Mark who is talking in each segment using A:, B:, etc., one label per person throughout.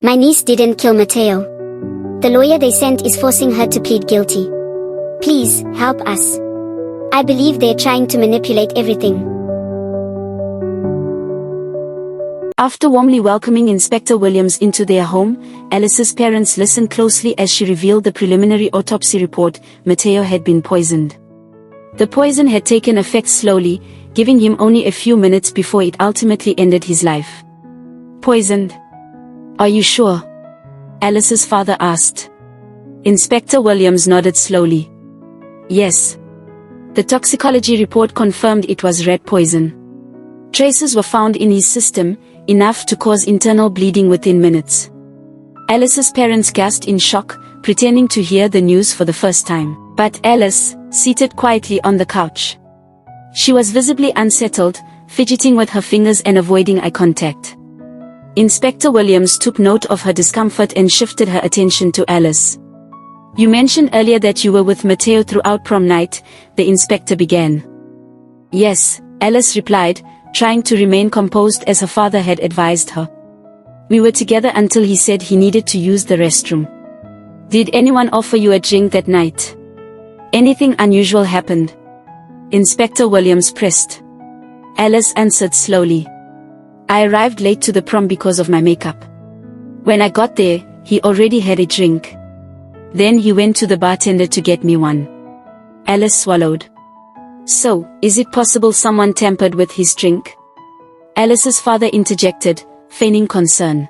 A: My niece didn't kill Mateo. The lawyer they sent is forcing her to plead guilty. Please, help us. I believe they're trying to manipulate everything.
B: After warmly welcoming Inspector Williams into their home, Alice's parents listened closely as she revealed the preliminary autopsy report. Mateo had been poisoned. The poison had taken effect slowly, giving him only a few minutes before it ultimately ended his life. Poisoned? Are you sure? Alice's father asked. Inspector Williams nodded slowly. Yes. The toxicology report confirmed it was rat poison. Traces were found in his system, enough to cause internal bleeding within minutes. Alice's parents gasped in shock, pretending to hear the news for the first time. But Alice, seated quietly on the couch. She was visibly unsettled, fidgeting with her fingers and avoiding eye contact. Inspector Williams took note of her discomfort and shifted her attention to Alice. You mentioned earlier that you were with Mateo throughout prom night, the inspector began. Yes, Alice replied, trying to remain composed as her father had advised her. We were together until he said he needed to use the restroom. Did anyone offer you a drink that night? Anything unusual happened? Inspector Williams pressed. Alice answered slowly. I arrived late to the prom because of my makeup. When I got there, he already had a drink. Then he went to the bartender to get me one. Alice swallowed. So, is it possible someone tampered with his drink? Alice's father interjected, feigning concern.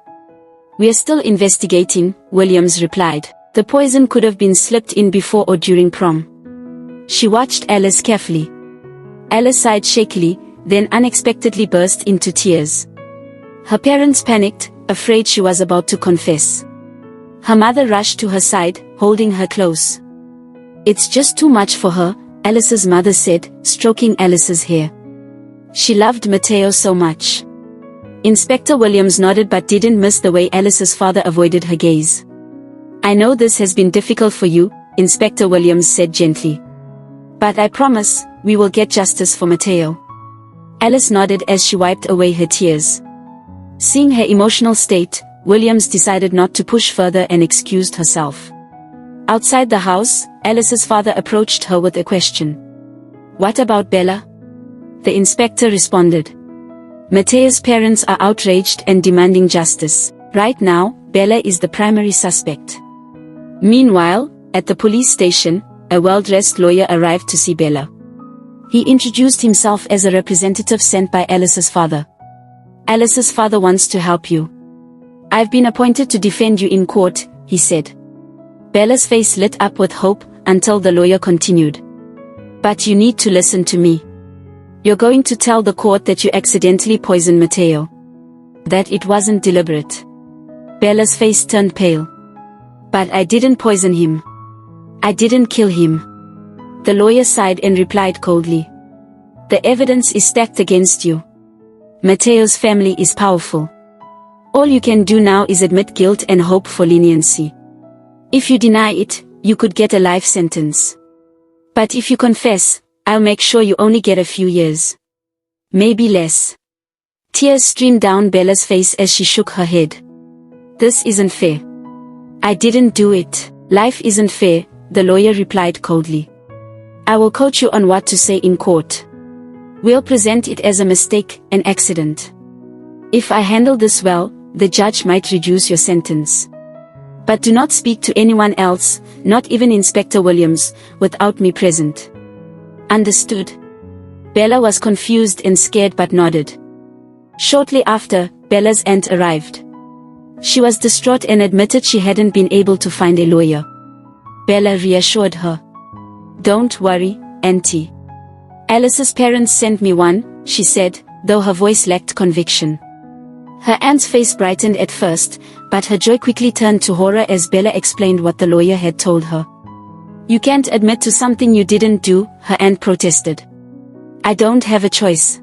B: We are still investigating, Williams replied. The poison could have been slipped in before or during prom. She watched Alice carefully. Alice sighed shakily, then unexpectedly burst into tears. Her parents panicked, afraid she was about to confess. Her mother rushed to her side, holding her close. It's just too much for her, Alice's mother said, stroking Alice's hair. She loved Mateo so much. Inspector Williams nodded but didn't miss the way Alice's father avoided her gaze. I know this has been difficult for you, Inspector Williams said gently. But I promise, we will get justice for Mateo. Alice nodded as she wiped away her tears. Seeing her emotional state, Williams decided not to push further and excused herself. Outside the house, Alice's father approached her with a question. What about Bella? The inspector responded. Mateo's parents are outraged and demanding justice. Right now, Bella is the primary suspect. Meanwhile, at the police station, a well-dressed lawyer arrived to see Bella. He introduced himself as a representative sent by Alice's father. Alice's father wants to help you. I've been appointed to defend you in court, he said. Bella's face lit up with hope, until the lawyer continued. But you need to listen to me. You're going to tell the court that you accidentally poisoned Mateo. That it wasn't deliberate. Bella's face turned pale. But I didn't poison him. I didn't kill him. The lawyer sighed and replied coldly. The evidence is stacked against you. Mateo's family is powerful. All you can do now is admit guilt and hope for leniency. If you deny it, you could get a life sentence. But if you confess, I'll make sure you only get a few years. Maybe less. Tears streamed down Bella's face as she shook her head. This isn't fair. I didn't do it. Life isn't fair, the lawyer replied coldly. I will coach you on what to say in court. We'll present it as a mistake, an accident. If I handle this well, the judge might reduce your sentence. But do not speak to anyone else, not even Inspector Williams, without me present. Understood? Bella was confused and scared but nodded. Shortly after, Bella's aunt arrived. She was distraught and admitted she hadn't been able to find a lawyer. Bella reassured her. Don't worry, Auntie. Alice's parents sent me one, she said, though her voice lacked conviction. Her aunt's face brightened at first, but her joy quickly turned to horror as Bella explained what the lawyer had told her. You can't admit to something you didn't do, her aunt protested. I don't have a choice.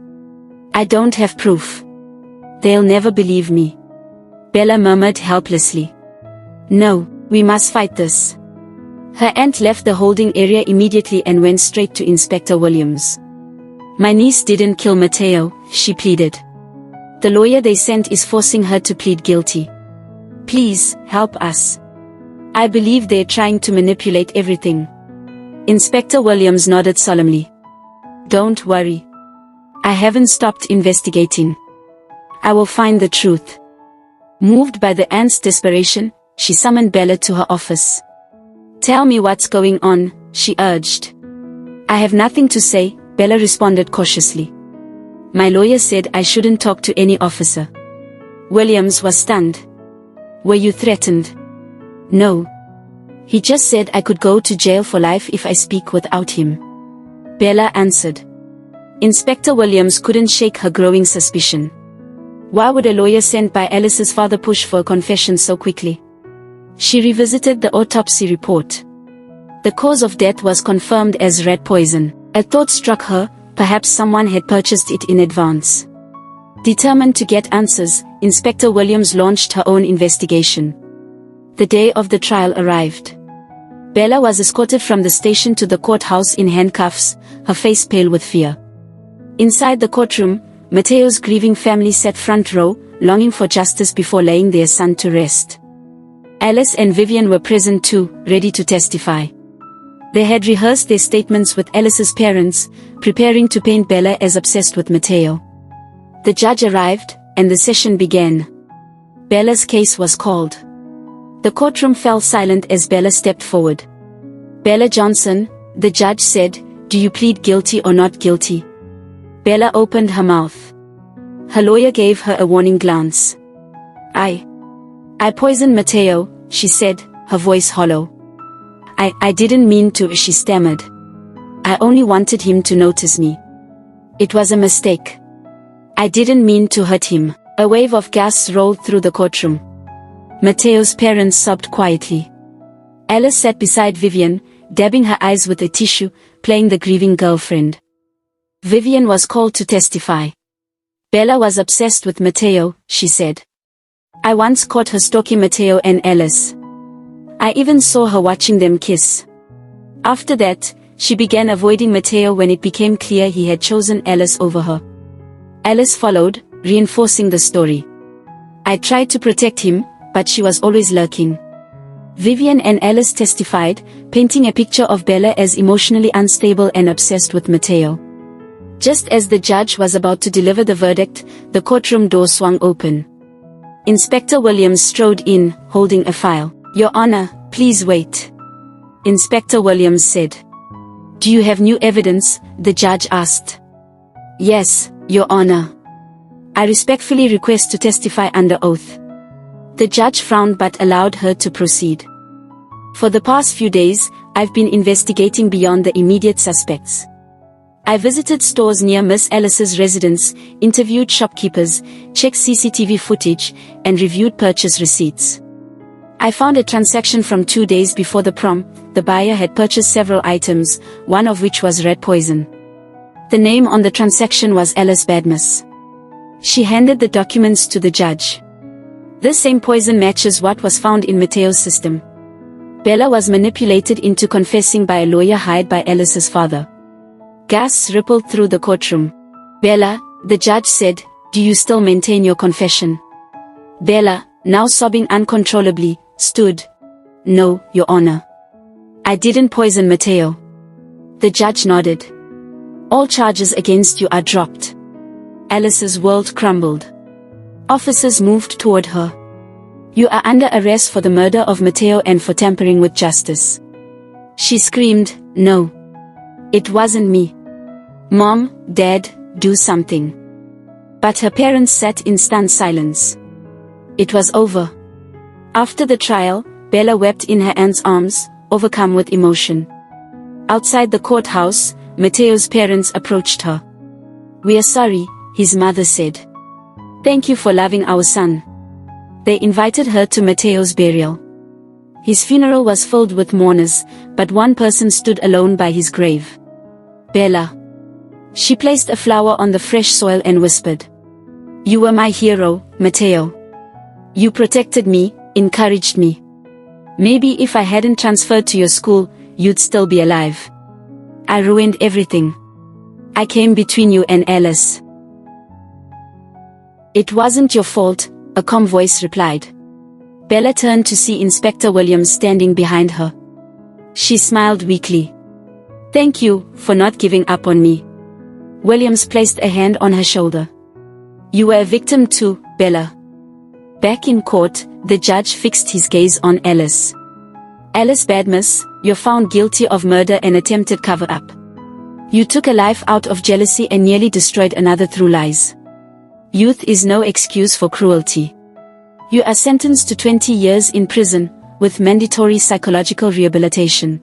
B: I don't have proof. They'll never believe me. Bella murmured helplessly. No, we must fight this. Her aunt left the holding area immediately and went straight to Inspector Williams. My niece didn't kill Mateo, she pleaded. The lawyer they sent is forcing her to plead guilty. Please, help us. I believe they're trying to manipulate everything. Inspector Williams nodded solemnly. Don't worry. I haven't stopped investigating. I will find the truth. Moved by the aunt's desperation, she summoned Bella to her office. Tell me what's going on, she urged. I have nothing to say, Bella responded cautiously. My lawyer said I shouldn't talk to any officer. Williams was stunned. Were you threatened? No. He just said I could go to jail for life if I speak without him. Bella answered. Inspector Williams couldn't shake her growing suspicion. Why would a lawyer sent by Alice's father push for a confession so quickly? She revisited the autopsy report. The cause of death was confirmed as rat poison. A thought struck her, perhaps someone had purchased it in advance. Determined to get answers, Inspector Williams launched her own investigation. The day of the trial arrived. Bella was escorted from the station to the courthouse in handcuffs, her face pale with fear. Inside the courtroom, Mateo's grieving family sat front row, longing for justice before laying their son to rest. Alice and Vivian were present too, ready to testify. They had rehearsed their statements with Alice's parents, preparing to paint Bella as obsessed with Mateo. The judge arrived, and the session began. Bella's case was called. The courtroom fell silent as Bella stepped forward. Bella Johnson, the judge said, do you plead guilty or not guilty? Bella opened her mouth. Her lawyer gave her a warning glance. I poisoned Mateo, she said, her voice hollow. I didn't mean to, she stammered. I only wanted him to notice me. It was a mistake. I didn't mean to hurt him. A wave of gas rolled through the courtroom. Mateo's parents sobbed quietly. Alice sat beside Vivian, dabbing her eyes with a tissue, playing the grieving girlfriend. Vivian was called to testify. Bella was obsessed with Mateo, she said. I once caught her stalking Mateo and Alice. I even saw her watching them kiss. After that, she began avoiding Mateo when it became clear he had chosen Alice over her. Alice followed, reinforcing the story. I tried to protect him, but she was always lurking. Vivian and Alice testified, painting a picture of Bella as emotionally unstable and obsessed with Mateo. Just as the judge was about to deliver the verdict, the courtroom door swung open. Inspector Williams strode in, holding a file. Your Honor, please wait. Inspector Williams said. Do you have new evidence? The judge asked. Yes, Your Honor. I respectfully request to testify under oath. The judge frowned but allowed her to proceed. For the past few days, I've been investigating beyond the immediate suspects. I visited stores near Miss Alice's residence, interviewed shopkeepers, checked CCTV footage, and reviewed purchase receipts. I found a transaction from 2 days before the prom. The buyer had purchased several items, one of which was rat poison. The name on the transaction was Alice Badmus. She handed the documents to the judge. This same poison matches what was found in Mateo's system. Bella was manipulated into confessing by a lawyer hired by Alice's father. Gas rippled through the courtroom. Bella, the judge said, do you still maintain your confession? Bella, now sobbing uncontrollably, stood. No, Your Honor. I didn't poison Mateo. The judge nodded. All charges against you are dropped. Alice's world crumbled. Officers moved toward her. You are under arrest for the murder of Mateo and for tampering with justice. She screamed, no. It wasn't me. Mom, Dad, do something. But her parents sat in stunned silence. It was over. After the trial, Bella wept in her aunt's arms, overcome with emotion. Outside the courthouse, Mateo's parents approached her. We are sorry, his mother said. Thank you for loving our son. They invited her to Mateo's burial. His funeral was filled with mourners, but one person stood alone by his grave. Bella. She placed a flower on the fresh soil and whispered. You were my hero, Mateo. You protected me, encouraged me. Maybe if I hadn't transferred to your school, you'd still be alive. I ruined everything. I came between you and Alice. It wasn't your fault, a calm voice replied. Bella turned to see Inspector Williams standing behind her. She smiled weakly. "Thank you for not giving up on me." Williams placed a hand on her shoulder. "You were a victim too, Bella." Back in court, the judge fixed his gaze on Alice. "Alice Badmus, you're found guilty of murder and attempted cover-up. You took a life out of jealousy and nearly destroyed another through lies. Youth is no excuse for cruelty. You are sentenced to 20 years in prison, with mandatory psychological rehabilitation."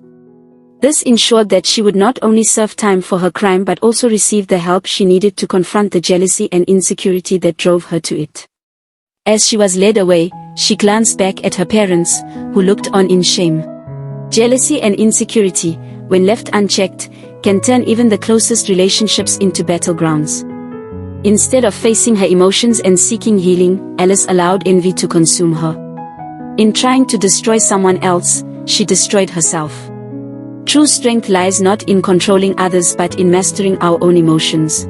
B: This ensured that she would not only serve time for her crime but also receive the help she needed to confront the jealousy and insecurity that drove her to it. As she was led away, she glanced back at her parents, who looked on in shame. Jealousy and insecurity, when left unchecked, can turn even the closest relationships into battlegrounds. Instead of facing her emotions and seeking healing, Alice allowed envy to consume her. In trying to destroy someone else, she destroyed herself. True strength lies not in controlling others but in mastering our own emotions.